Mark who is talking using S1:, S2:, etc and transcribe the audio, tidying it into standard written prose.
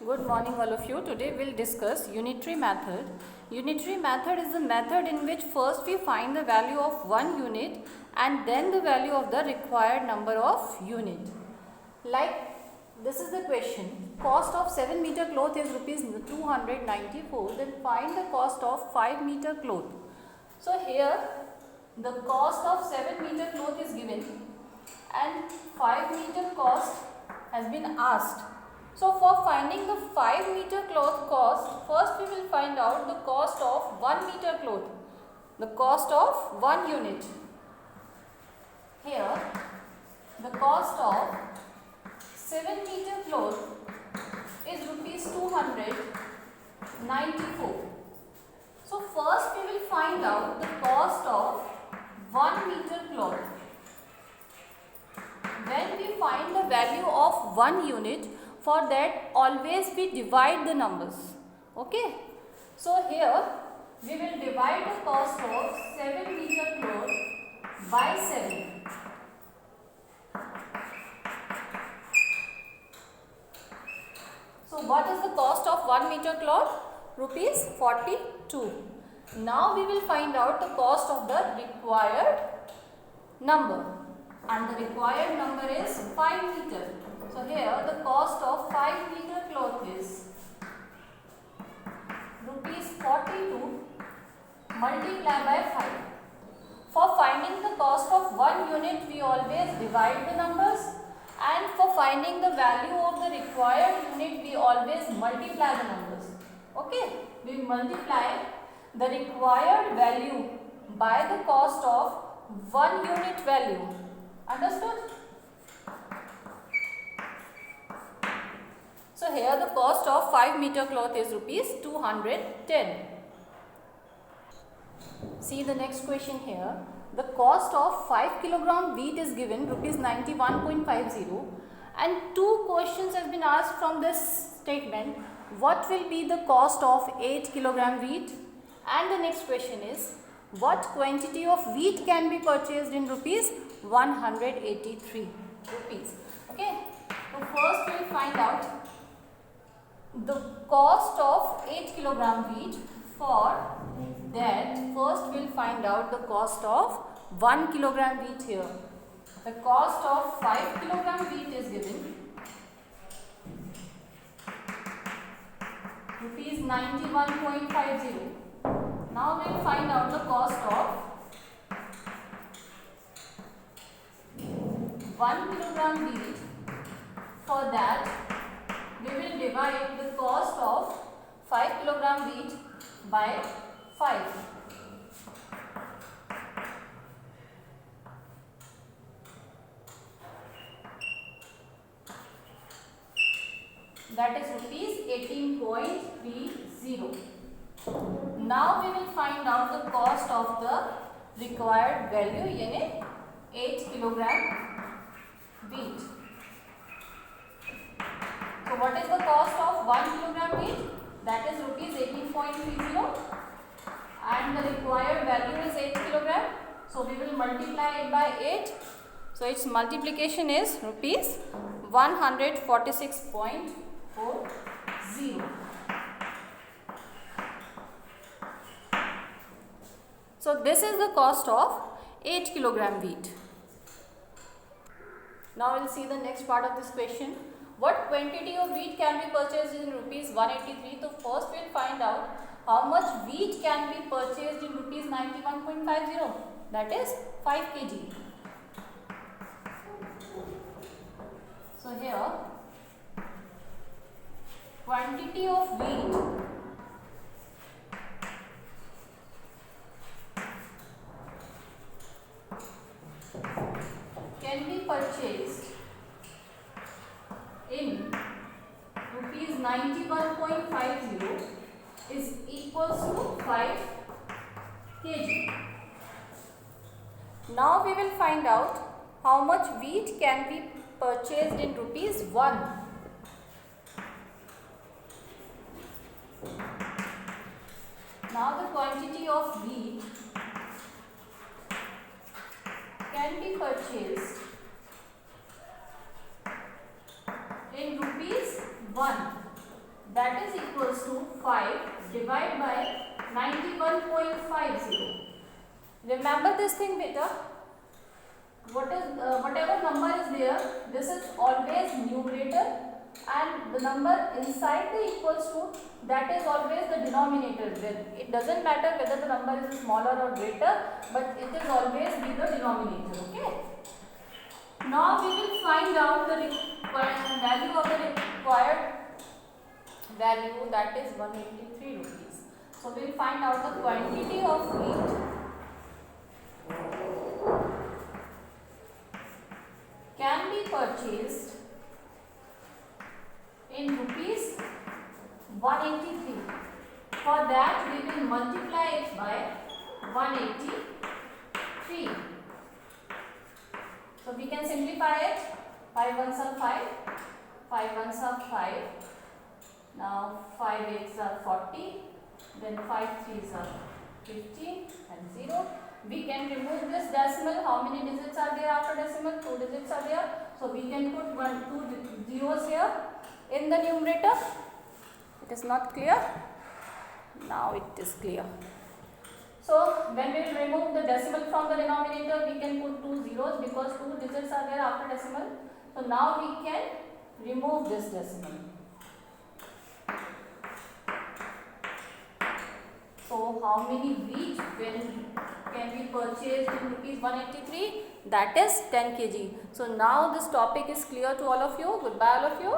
S1: Good morning all of you. Today we'll discuss unitary method. Unitary method is the method in which first we find the value of one unit and then the value of the required number of unit. Like this is the question. Cost of 7 meter cloth is rupees 294. Then find the cost of 5 meter cloth. So here the cost of 7 meter cloth is given and 5 meter cost has been asked. So for finding the 5 meter cloth cost, first we will find out the cost of 1 meter cloth, the cost of 1 unit. Here the cost of 7 meter cloth is rupees 294. So first we will find out the cost of 1 meter cloth. When we find the value of 1 unit, for that always we divide the numbers. Okay. So here we will divide the cost of 7 meter cloth by 7. So what is the cost of 1 meter cloth? Rupees 42. Now we will find out the cost of the required number. And the required number is 5 meter. So here the cost of 5 meter cloth is rupees 42 multiplied by 5. For finding the cost of 1 unit we always divide the numbers, and for finding the value of the required unit we always multiply the numbers. Okay, we multiply the required value by the cost of 1 unit value. Understood? So here the cost of 5 meter cloth is rupees 210. See the next question here. The cost of 5 kilogram wheat is given rupees 91.50, and two questions have been asked from this statement. What will be the cost of 8 kilogram wheat? And the next question is, what quantity of wheat can be purchased in rupees 183 rupees? Okay. So first we will find out the cost of 8 kilogram wheat. For that first we will find out the cost of 1 kilogram wheat here. The cost of 5 kilogram wheat is given rupees 91.50. Now we will find out the cost of 1 kilogram wheat. For that we will divide the cost of 5 kilogram wheat by 5. That is rupees 18.30. Now we will find out the cost of the required value in 8 kilogram wheat. So what is the cost of 1 kilogram wheat? That is rupees 18.30, and the required value is 8 kilogram. So we will multiply it by 8. So its multiplication is rupees 146.40. So this is the cost of 8 kilogram wheat. Now we will see the next part of this question. What quantity of wheat can be purchased in rupees 183? So first we will find out how much wheat can be purchased in rupees 91.50. That is 5 kg. So here quantity of wheat can be purchased in rupees 91.50 is equals to 5 kg. Now we will find out how much wheat can be purchased in rupees 1. Now the quantity of wheat can be purchased in rupees 1. that is equals to 5 divided by 91.50. Remember this thing beta. Whatever number is there, this is always numerator, and the number inside the equals to, that is always the denominator. It doesn't matter whether the number is smaller or greater, but it is always be the denominator. Okay. Now we will find out the value of the required value, that is 183 rupees. So we will find out the quantity of wheat can be purchased in rupees 183. For that we will multiply it by 183. So we can simplify it. 5 ones are 5, 5 ones are 5. Now 5 8s are 40, then 5 3s are 15 and 0. We can remove this decimal. How many digits are there after decimal? 2 digits are there. So we can put 2 zeros here in the numerator. It is not clear? Now it is clear. So when we will remove the decimal from the denominator, we can put 2 zeros because 2 digits are there after decimal. So now we can remove this decimal. So how many wheat can be purchased in rupees 183? That is 10 kg. So now this topic is clear to all of you. Goodbye all of you.